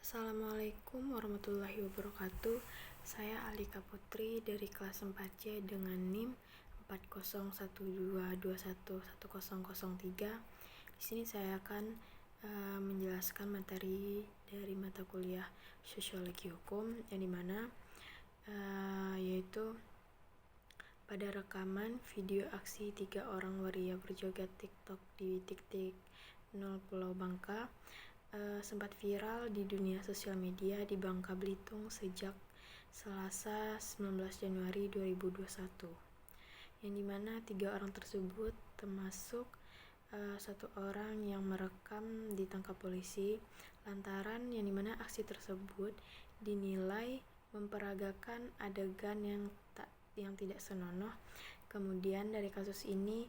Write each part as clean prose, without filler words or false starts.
Assalamualaikum warahmatullahi wabarakatuh. Saya Alika Putri dari kelas 4C dengan NIM 4012211003. Di sini saya akan menjelaskan materi dari mata kuliah Sosiologi Hukum yang dimana yaitu pada rekaman video aksi 3 orang waria berjoget TikTok di titik 0 Pulau Bangka sempat viral di dunia sosial media di Bangka Belitung sejak Selasa 19 Januari 2021, yang dimana 3 orang tersebut termasuk satu orang yang merekam ditangkap polisi lantaran yang dimana aksi tersebut dinilai memperagakan adegan yang tidak senonoh. Kemudian dari kasus ini,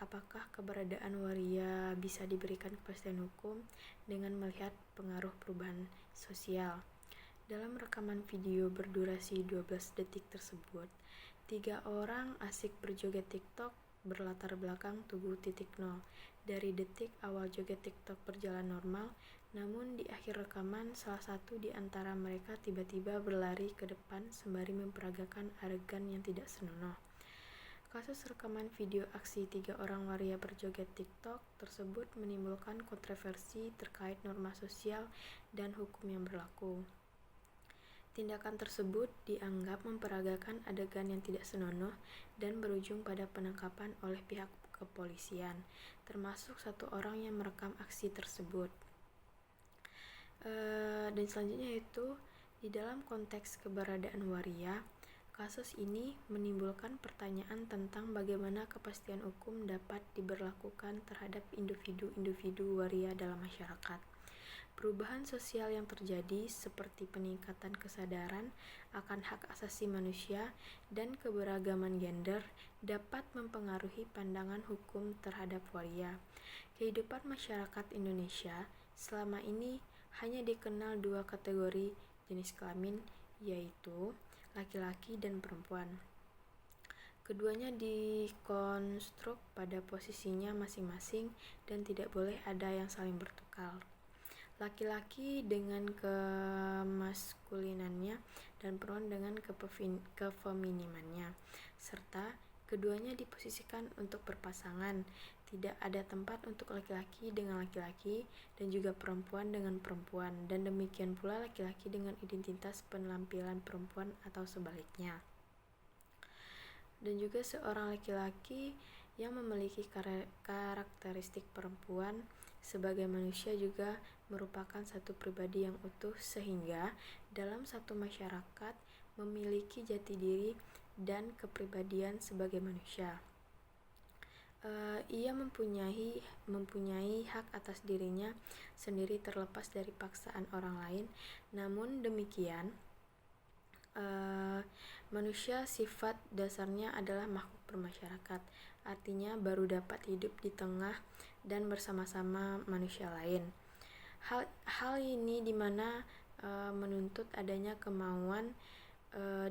apakah keberadaan waria bisa diberikan kepastian hukum dengan melihat pengaruh perubahan sosial? Dalam rekaman video berdurasi 12 detik tersebut, 3 orang asik berjoget TikTok berlatar belakang Tugu titik nol. Dari detik awal joget TikTok berjalan normal, namun di akhir rekaman salah satu di antara mereka tiba-tiba berlari ke depan sembari memperagakan adegan yang tidak senonoh. Kasus rekaman video aksi 3 orang waria berjoget TikTok tersebut menimbulkan kontroversi terkait norma sosial dan hukum yang berlaku. Tindakan tersebut dianggap memperagakan adegan yang tidak senonoh dan berujung pada penangkapan oleh pihak kepolisian, termasuk satu orang yang merekam aksi tersebut. Dan selanjutnya yaitu di dalam konteks keberadaan waria, kasus ini menimbulkan pertanyaan tentang bagaimana kepastian hukum dapat diberlakukan terhadap individu-individu waria dalam masyarakat. Perubahan sosial yang terjadi seperti peningkatan kesadaran akan hak asasi manusia dan keberagaman gender dapat mempengaruhi pandangan hukum terhadap waria. Kehidupan masyarakat Indonesia selama ini hanya dikenal 2 kategori jenis kelamin, yaitu laki-laki dan perempuan. Keduanya dikonstruk pada posisinya masing-masing dan tidak boleh ada yang saling bertukar. Laki-laki dengan kemaskulinannya dan perempuan dengan kefeminimannya, serta keduanya diposisikan untuk berpasangan. Tidak ada tempat untuk laki-laki dengan laki-laki dan juga perempuan dengan perempuan, dan demikian pula laki-laki dengan identitas penampilan perempuan atau sebaliknya. Dan juga seorang laki-laki yang memiliki karakteristik perempuan sebagai manusia juga merupakan satu pribadi yang utuh, sehingga dalam satu masyarakat memiliki jati diri dan kepribadian sebagai manusia. Ia mempunyai hak atas dirinya sendiri terlepas dari paksaan orang lain. Namun demikian, manusia sifat dasarnya adalah makhluk bermasyarakat, artinya baru dapat hidup di tengah dan bersama-sama manusia lain. Hal ini dimana menuntut adanya kemauan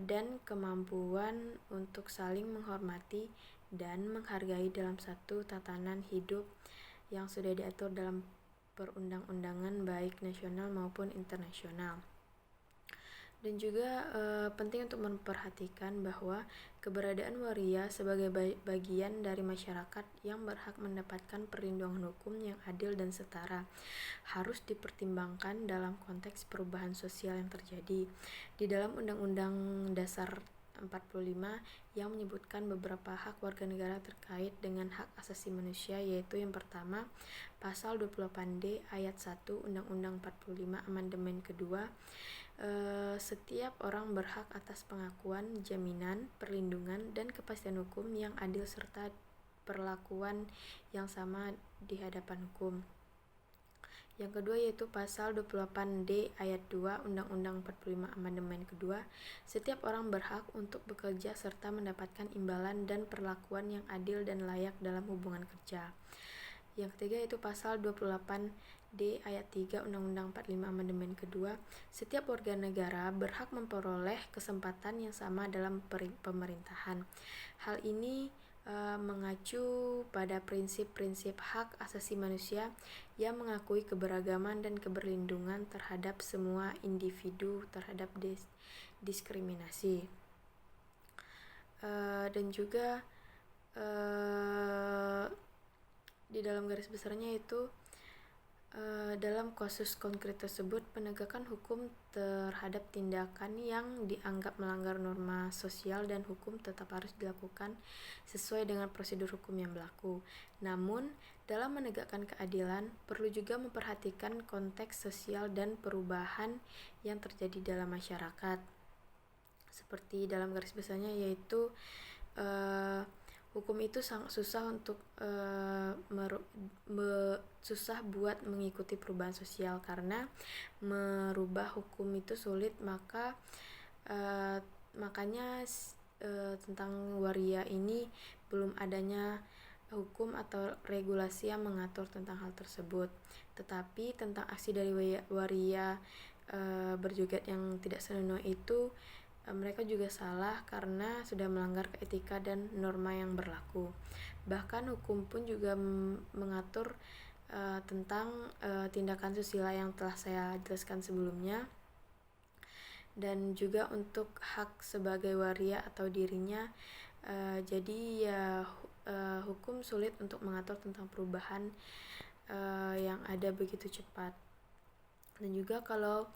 dan kemampuan untuk saling menghormati dan menghargai dalam satu tatanan hidup yang sudah diatur dalam perundang-undangan baik nasional maupun internasional. Dan juga penting untuk memperhatikan bahwa keberadaan waria sebagai bagian dari masyarakat yang berhak mendapatkan perlindungan hukum yang adil dan setara harus dipertimbangkan dalam konteks perubahan sosial yang terjadi. Di dalam Undang-Undang Dasar 45 yang menyebutkan beberapa hak warga negara terkait dengan hak asasi manusia, yaitu yang pertama, pasal 28D ayat 1 Undang-Undang 45 amandemen kedua, setiap orang berhak atas pengakuan, jaminan, perlindungan, dan kepastian hukum yang adil serta perlakuan yang sama di hadapan hukum. Yang kedua yaitu pasal 28D ayat 2 Undang-Undang 45 amandemen kedua, setiap orang berhak untuk bekerja serta mendapatkan imbalan dan perlakuan yang adil dan layak dalam hubungan kerja. Yang ketiga yaitu pasal 28D ayat 3 Undang-Undang 45 amandemen kedua, setiap warga negara berhak memperoleh kesempatan yang sama dalam pemerintahan. Hal ini mengacu pada prinsip-prinsip hak asasi manusia yang mengakui keberagaman dan keberlindungan terhadap semua individu terhadap diskriminasi. Dan juga di dalam garis besarnya itu dalam kasus konkret tersebut, penegakan hukum terhadap tindakan yang dianggap melanggar norma sosial dan hukum tetap harus dilakukan sesuai dengan prosedur hukum yang berlaku. Namun, dalam menegakkan keadilan, perlu juga memperhatikan konteks sosial dan perubahan yang terjadi dalam masyarakat. Seperti dalam garis besarnya yaitu hukum itu sangat susah untuk susah buat mengikuti perubahan sosial, karena merubah hukum itu sulit. Makanya tentang waria ini belum adanya hukum atau regulasi yang mengatur tentang hal tersebut. Tetapi tentang aksi dari waria berjoget yang tidak senonoh itu, mereka juga salah karena sudah melanggar etika dan norma yang berlaku. Bahkan hukum pun juga mengatur tentang tindakan susila yang telah saya jelaskan sebelumnya, dan juga untuk hak sebagai waria atau dirinya. Jadi ya hukum sulit untuk mengatur tentang perubahan yang ada begitu cepat. Dan juga kalau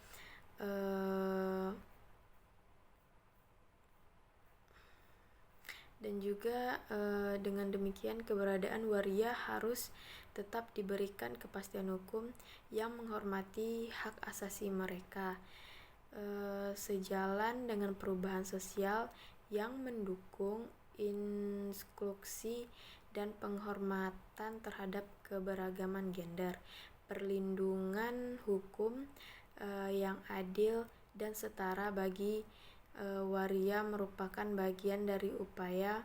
dengan demikian keberadaan waria harus tetap diberikan kepastian hukum yang menghormati hak asasi mereka, sejalan dengan perubahan sosial yang mendukung inklusi dan penghormatan terhadap keberagaman gender. Perlindungan hukum yang adil dan setara bagi waria merupakan bagian dari upaya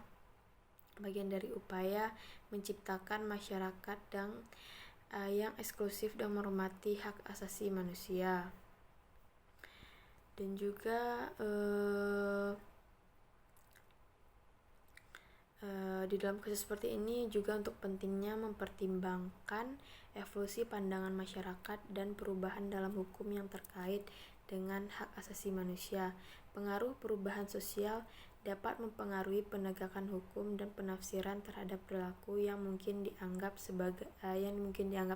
menciptakan masyarakat yang eksklusif dan menghormati hak asasi manusia. Dan juga di dalam kasus seperti ini juga untuk pentingnya mempertimbangkan evolusi pandangan masyarakat dan perubahan dalam hukum yang terkait dengan hak asasi manusia. Pengaruh perubahan sosial dapat mempengaruhi penegakan hukum dan penafsiran terhadap perilaku yang mungkin dianggap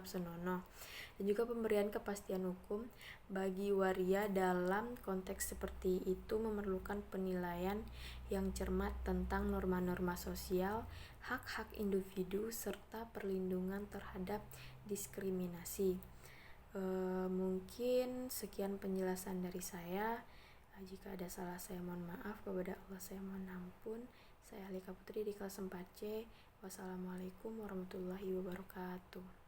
senonoh. Dan juga pemberian kepastian hukum bagi waria dalam konteks seperti itu memerlukan penilaian yang cermat tentang norma-norma sosial, hak-hak individu, serta perlindungan terhadap diskriminasi. Mungkin sekian penjelasan dari saya. Jika ada salah saya mohon maaf, kepada Allah saya mohon ampun. Saya Alika Putri di kelas 4C. Wassalamualaikum warahmatullahi wabarakatuh.